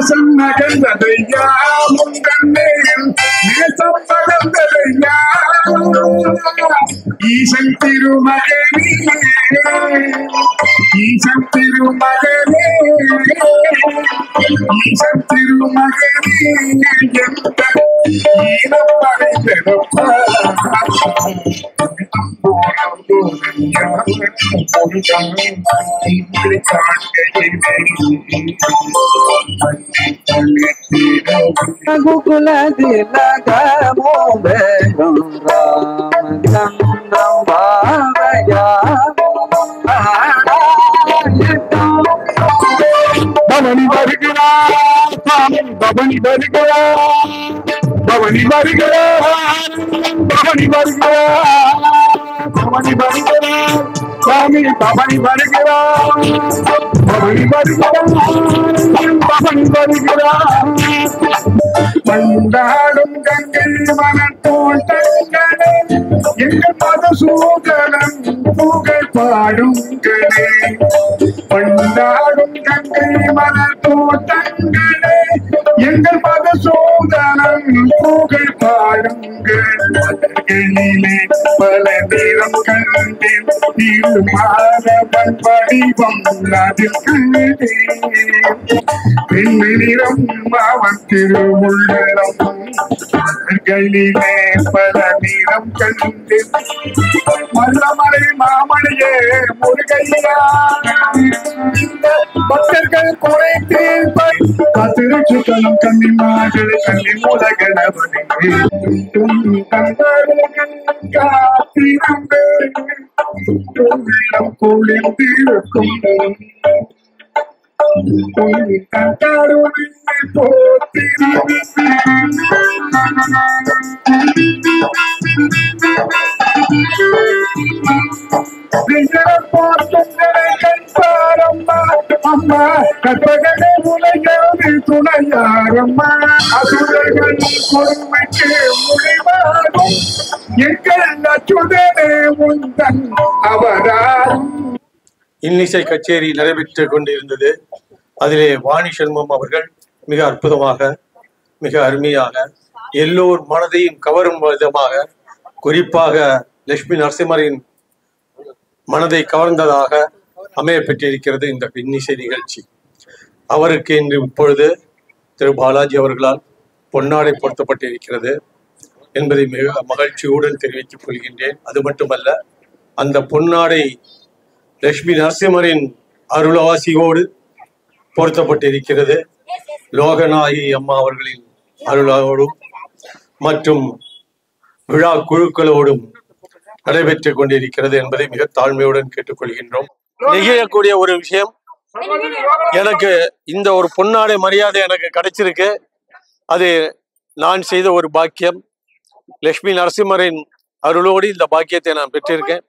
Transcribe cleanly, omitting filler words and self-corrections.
பாசம் நகர்ந்ததையா முன்னே நேசம் பகர்ந்ததையா ஈசன் திருமகனே ஈசன் திருமகனே ஈசன் திருமகனே ஈனம் அடைந்ததப்பா பவனி வருகிறார் பவனி வருகிறார் பவனி வருகிறார் பவனி வருகிறார் பவனி வருகிறார் சாமி பவனி வருகிறார் பவனி வருகிறார் பவனி வருகிறார் கொண்டாடும் கங்கை மனத்தோட்டங்களே எங்கள் மதசூதனம் புகழ் பாடுங்களே கொண்டாடும் கங்கை மனத்தோட்டங்களே எங்கள் மதசூதனம் புகழ் பாடுங்களிலே பல நிறம் கண்டேன் திருமாதவன் வடிவம் அதில் கண்டேன் பெண்ணு நிறம் அவன் திருவுள்ளம் கையிலே பல நிறம் கண்டேன் மல்லமலை மாமணியே முருகையா இந்த பக்தர்கள் குறை தீர்ப்பை காத்திருச்சுக்கணும் கண்ணிமார்கள் கண்ணின் உலகளவனே காத்திரம்பே உள்ளம் குளிர்ந்திருக்கும் அம்மா கற்பகனே உலகமே துணையாரம்மா அசுரர்கள் பொறுமைக்கு முடிவாகும் எங்கள் அச்சுதனே உந்தன் அவதாரம். இன்னிசை கச்சேரி நடைபெற்றுக் கொண்டிருந்தது. அதிலே வாணி சண்முகம் அவர்கள் மிக அற்புதமாக மிக அருமையாக எல்லோர் மனதையும் கவரும் விதமாக குறிப்பாக லட்சுமி நரசிம்மரின் மனதை கவர்ந்ததாக அமைய பெற்றிருக்கிறது இந்த இன்னிசை நிகழ்ச்சி. அவருக்கு இன்று இப்பொழுது திரு பாலாஜி அவர்களால் பொன்னாடை பொருத்தப்பட்டிருக்கிறது என்பதை மிக மகிழ்ச்சியுடன் தெரிவித்துக் கொள்கின்றேன். அது மட்டுமல்ல, அந்த பொன்னாடை லட்சுமி நரசிம்மரின் அருளாசியோடு பொருத்தப்பட்டிருக்கிறது. லோகநாயகி அம்மா அவர்களின் அருளோடும் மற்றும் விழா குழுக்களோடும் நடைபெற்றுக் கொண்டிருக்கிறது என்பதை மிக தாழ்மையுடன் கேட்டுக்கொள்கின்றோம். நிகழக்கூடிய ஒரு விஷயம், எனக்கு இந்த ஒரு பொன்னாடை மரியாதை எனக்கு கிடைச்சிருக்கு. அது நான் செய்த ஒரு பாக்கியம். லட்சுமி நரசிம்மரின் அருளோடு இந்த பாக்கியத்தை நான் பெற்றிருக்கேன்.